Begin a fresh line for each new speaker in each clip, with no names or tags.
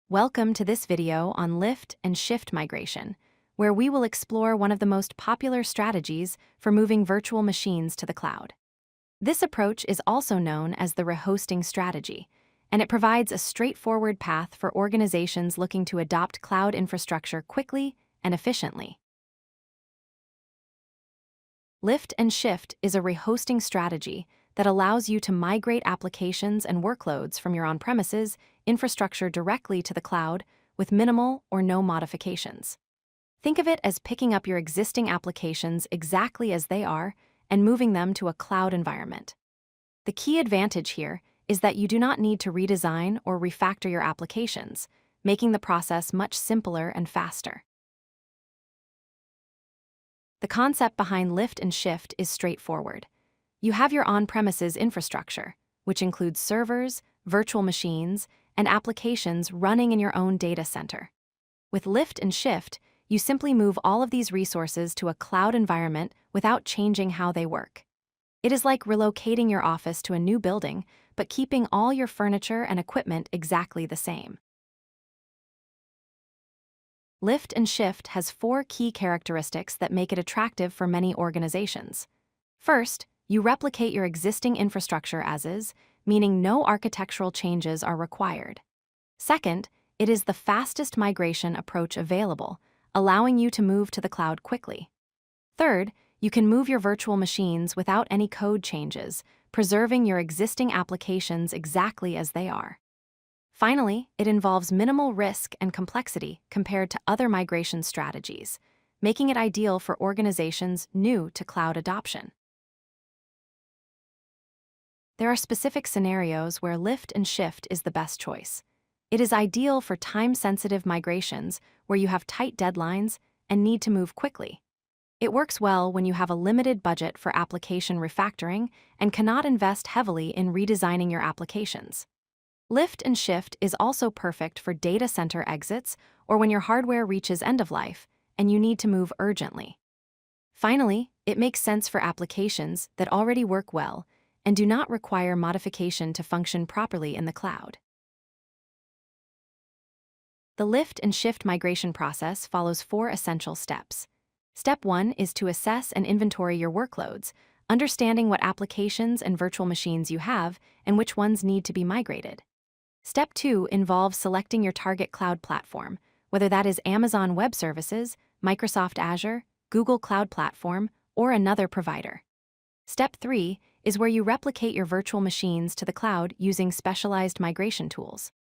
Welcome to this video on lift and shift migration, where we will explore one of the most popular strategies for moving virtual machines to the cloud. This approach is also known as the rehosting strategy, and it provides a straightforward path for organizations looking to adopt cloud infrastructure quickly and efficiently. Lift and shift is a rehosting strategy that allows you to migrate applications and workloads from your on-premises infrastructure directly to the cloud with minimal or no modifications. Think of it as picking up your existing applications exactly as they are and moving them to a cloud environment. The key advantage here is that you do not need to redesign or refactor your applications, making the process much simpler and faster. The concept behind lift and shift is straightforward. You have your on-premises infrastructure, which includes servers, virtual machines, and applications running in your own data center. With lift and shift, you simply move all of these resources to a cloud environment without changing how they work. It is like relocating your office to a new building, but keeping all your furniture and equipment exactly the same. Lift and shift has 4 key characteristics that make it attractive for many organizations. First, you replicate your existing infrastructure as is, meaning no architectural changes are required. Second, it is the fastest migration approach available, allowing you to move to the cloud quickly. Third, you can move your virtual machines without any code changes, preserving your existing applications exactly as they are. Finally, it involves minimal risk and complexity compared to other migration strategies, making it ideal for organizations new to cloud adoption. There are specific scenarios where lift and shift is the best choice. It is ideal for time-sensitive migrations where you have tight deadlines and need to move quickly. It works well when you have a limited budget for application refactoring and cannot invest heavily in redesigning your applications. Lift and shift is also perfect for data center exits or when your hardware reaches end of life and you need to move urgently. Finally, it makes sense for applications that already work well and do not require modification to function properly in the cloud. The lift and shift migration process follows 4 essential steps. Step 1 is to assess and inventory your workloads, understanding what applications and virtual machines you have and which ones need to be migrated. Step 2 involves selecting your target cloud platform, whether that is Amazon Web Services, Microsoft Azure, Google Cloud Platform, or another provider. Step 3 is where you replicate your virtual machines to the cloud using specialized migration tools.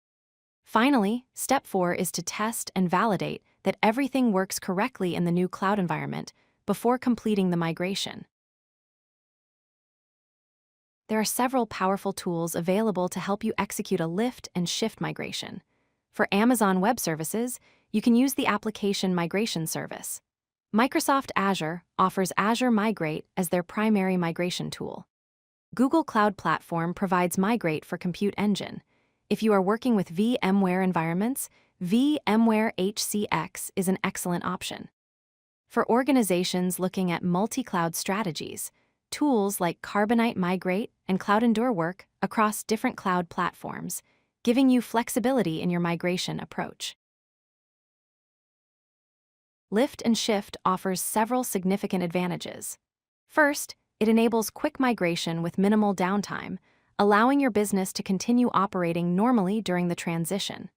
Finally, Step 4 is to test and validate that everything works correctly in the new cloud environment before completing the migration. There are several powerful tools available to help you execute a lift and shift migration. For Amazon Web Services, you can use the Application Migration Service. Microsoft Azure offers Azure Migrate as their primary migration tool. Google Cloud Platform provides Migrate for Compute Engine. If you are working with VMware environments, VMware HCX is an excellent option. For organizations looking at multi-cloud strategies, tools like Carbonite Migrate and Cloud Endure work across different cloud platforms, giving you flexibility in your migration approach. Lift and shift offers several significant advantages. First, it enables quick migration with minimal downtime, allowing your business to continue operating normally during the transition.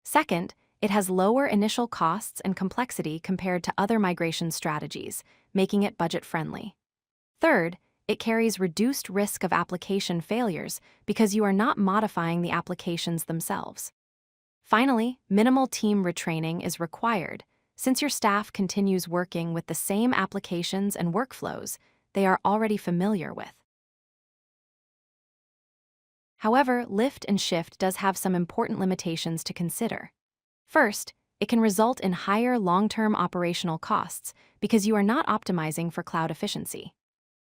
Second, it has lower initial costs and complexity compared to other migration strategies, making it budget-friendly. Third, it carries reduced risk of application failures because you are not modifying the applications themselves. Finally, minimal team retraining is required. Since your staff continues working with the same applications and workflows they are already familiar with. However, lift and shift does have some important limitations to consider. First, it can result in higher long-term operational costs because you are not optimizing for cloud efficiency.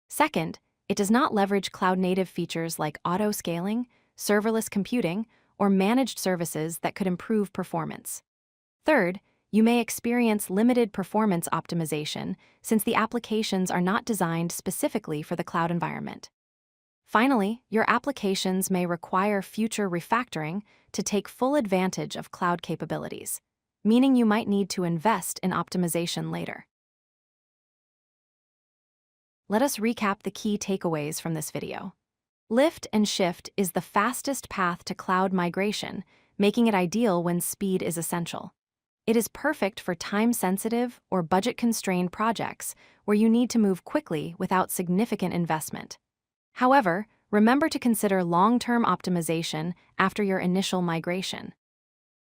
Second, it does not leverage cloud-native features like auto-scaling, serverless computing, or managed services that could improve performance. Third, you may experience limited performance optimization since the applications are not designed specifically for the cloud environment. Finally, your applications may require future refactoring to take full advantage of cloud capabilities, meaning you might need to invest in optimization later. Let us recap the key takeaways from this video. Lift and shift is the fastest path to cloud migration, making it ideal when speed is essential. It is perfect for time-sensitive or budget-constrained projects where you need to move quickly without significant investment. However, remember to consider long-term optimization after your initial migration.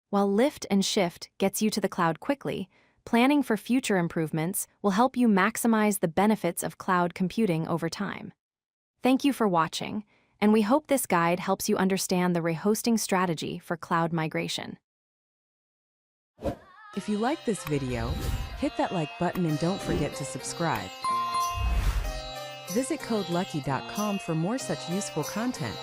While lift and shift gets you to the cloud quickly, planning for future improvements will help you maximize the benefits of cloud computing over time. Thank you for watching, and we hope this guide helps you understand the rehosting strategy for cloud migration.
If you like this video, hit that like button and don't forget to subscribe. Visit CodeLucky.com for more such useful content.